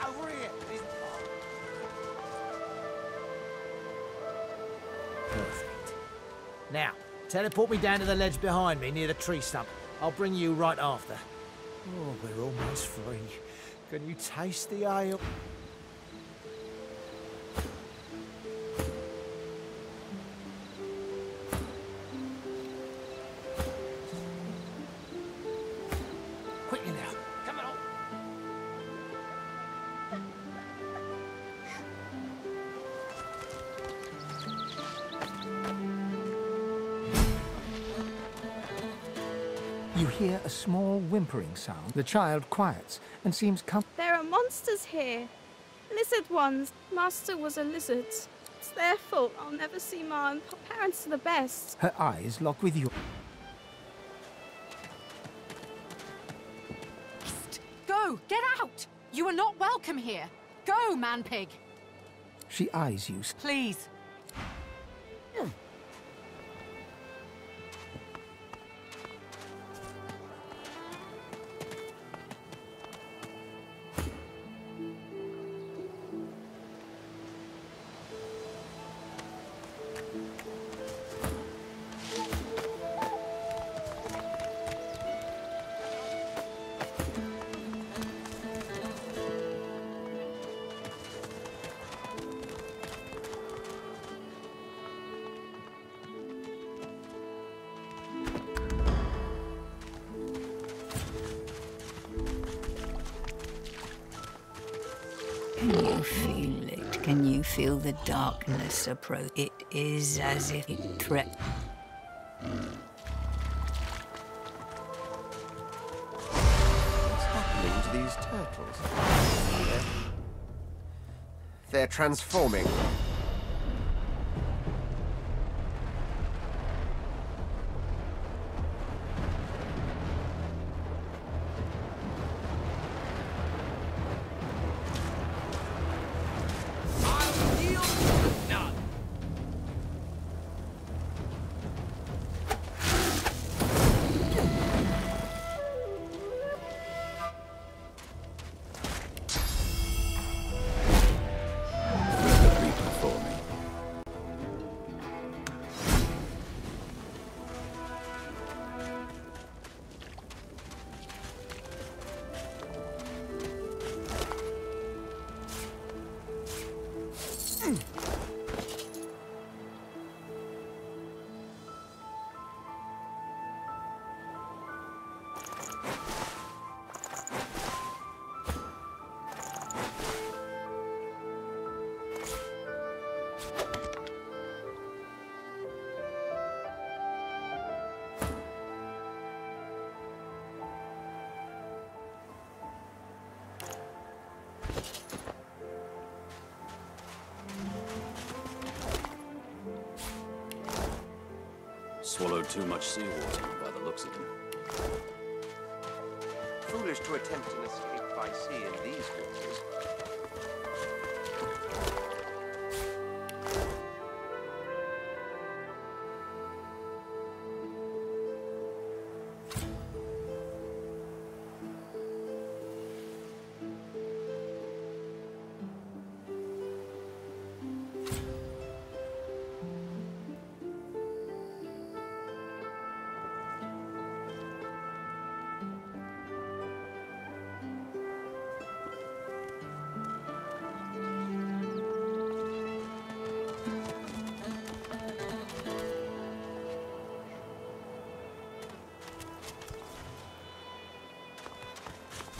Speaker 21: Over here! Perfect. Now, teleport me down to the ledge behind me near the tree stump. I'll bring you right after. Oh, we're almost free. Can you taste the ale? Quickly now. Come on.
Speaker 2: You hear a small whimpering sound. The child quiets and seems
Speaker 4: There are monsters here. Lizard ones. Master was a lizard. It's their fault I'll never see Ma and parents are the best.
Speaker 2: Her eyes lock with you.
Speaker 14: Go! Get out! You are not welcome here. Go, man-pig!
Speaker 2: She eyes you.
Speaker 14: Please.
Speaker 7: Can you feel it? Can you feel the darkness approach? It is as if it threat.
Speaker 5: What's happening to these turtles? They're transforming.
Speaker 9: Swallowed too much seawater by the looks of them.
Speaker 5: Foolish to attempt an escape by sea in these waters.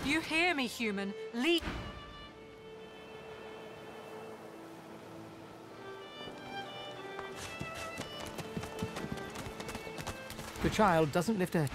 Speaker 14: You hear me, human? Leave.
Speaker 2: The child doesn't lift her.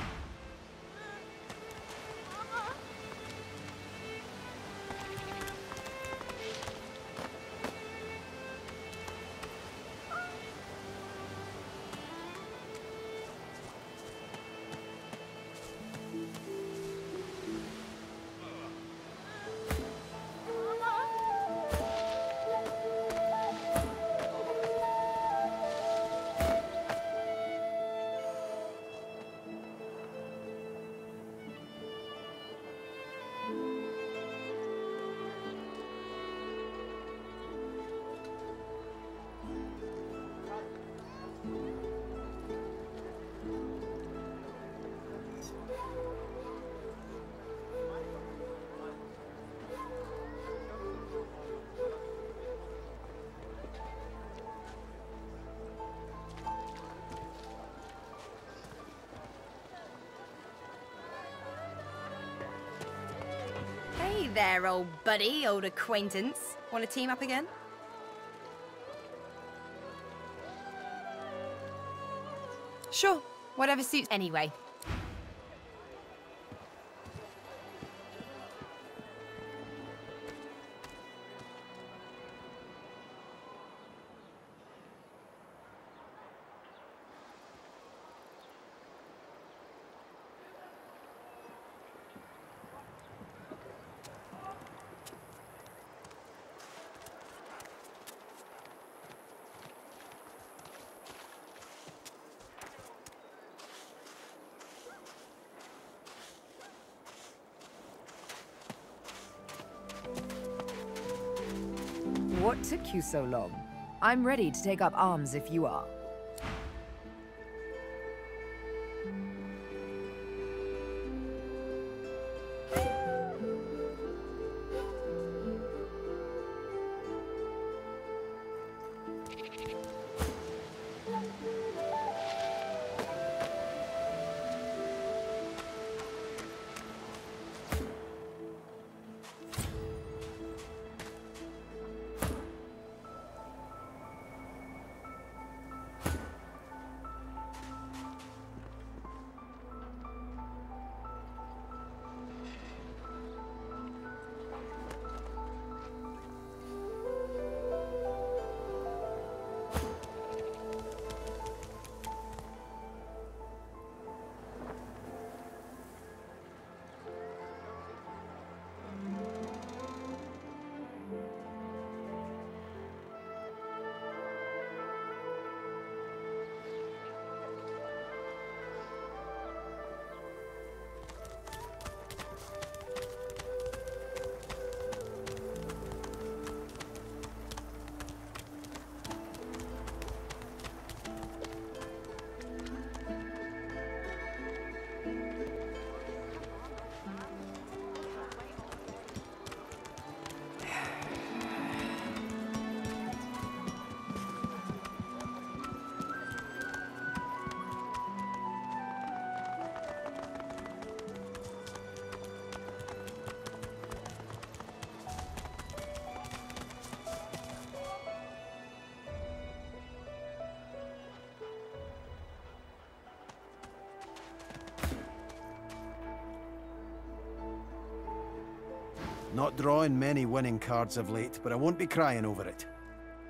Speaker 14: there, old buddy, old acquaintance. Want to team up again? Sure, whatever suits anyway.
Speaker 8: What took you so long? I'm ready to take up arms if you are.
Speaker 13: Not drawing many winning cards of late, but I won't be crying over it.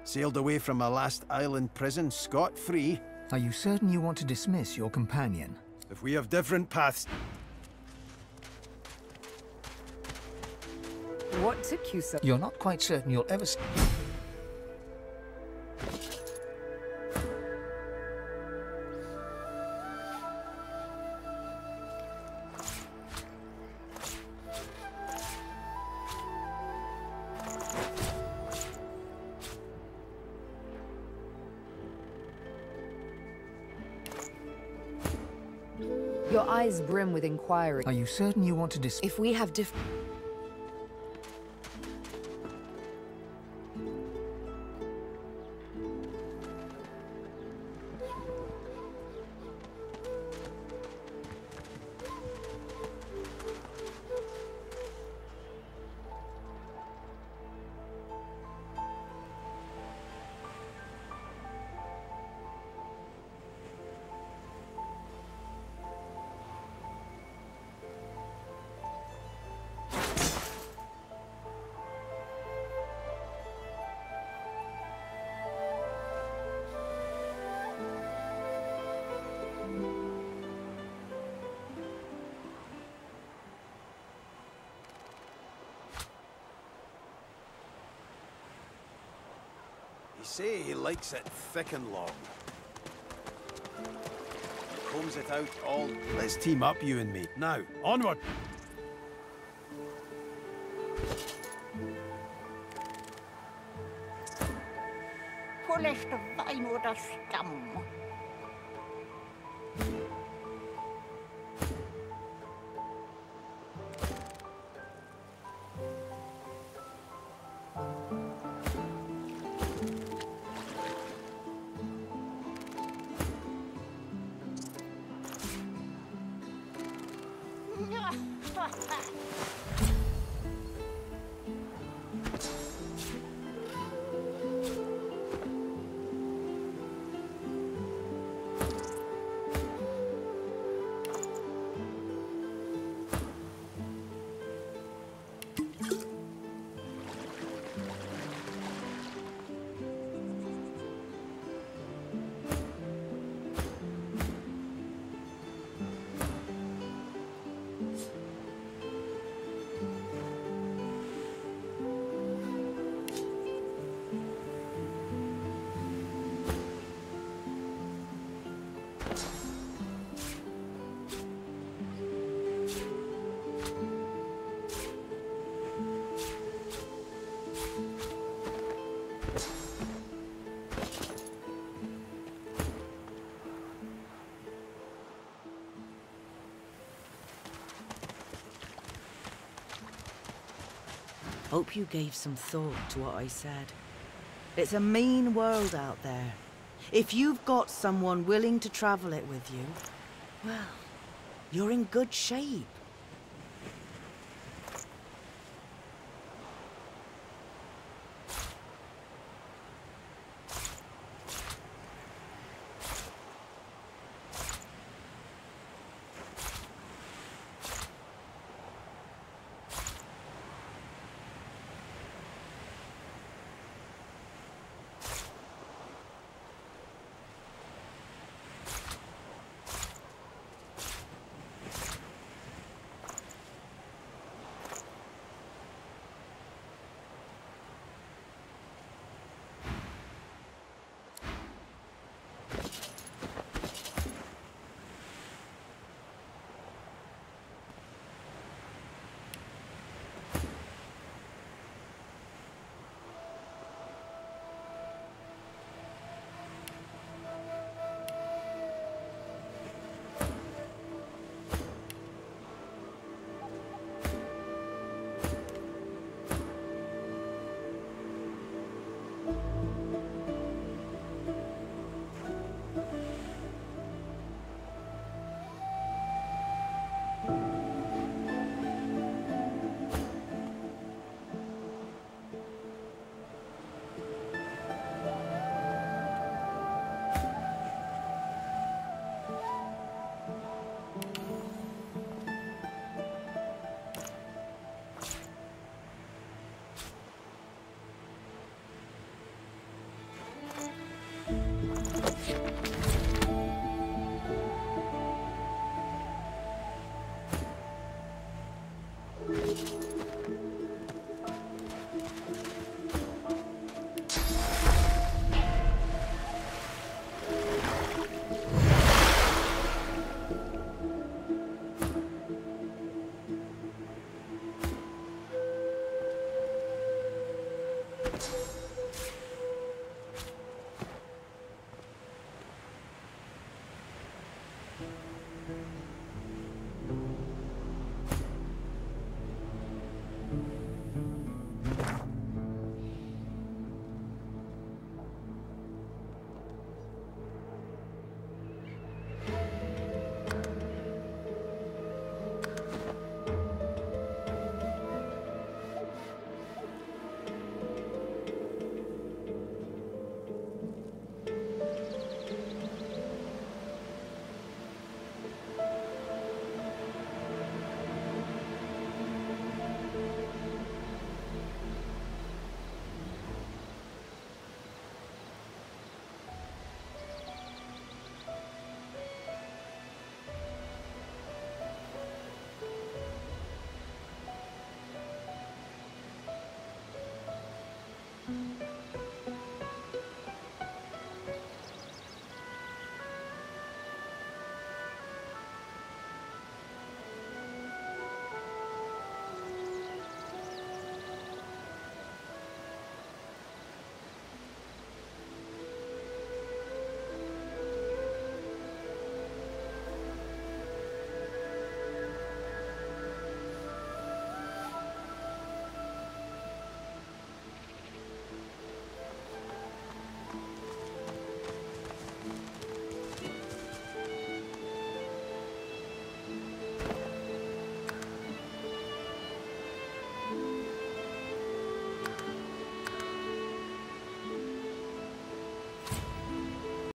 Speaker 13: Sailed away from my last island prison scot-free.
Speaker 2: Are you certain you want to dismiss your companion?
Speaker 13: If we have different paths...
Speaker 8: What took you so...
Speaker 2: You're not quite certain you'll ever...
Speaker 8: Your eyes brim with inquiry.
Speaker 2: Are you certain you want to
Speaker 8: If we have
Speaker 13: Say he likes it thick and long. Combs it out all... Let's team up, you and me. Now, onward!
Speaker 6: Polished vine oder Stamm.
Speaker 11: Hope you gave some thought to what I said. It's a mean world out there. If you've got someone willing to travel it with you, well, you're in good shape.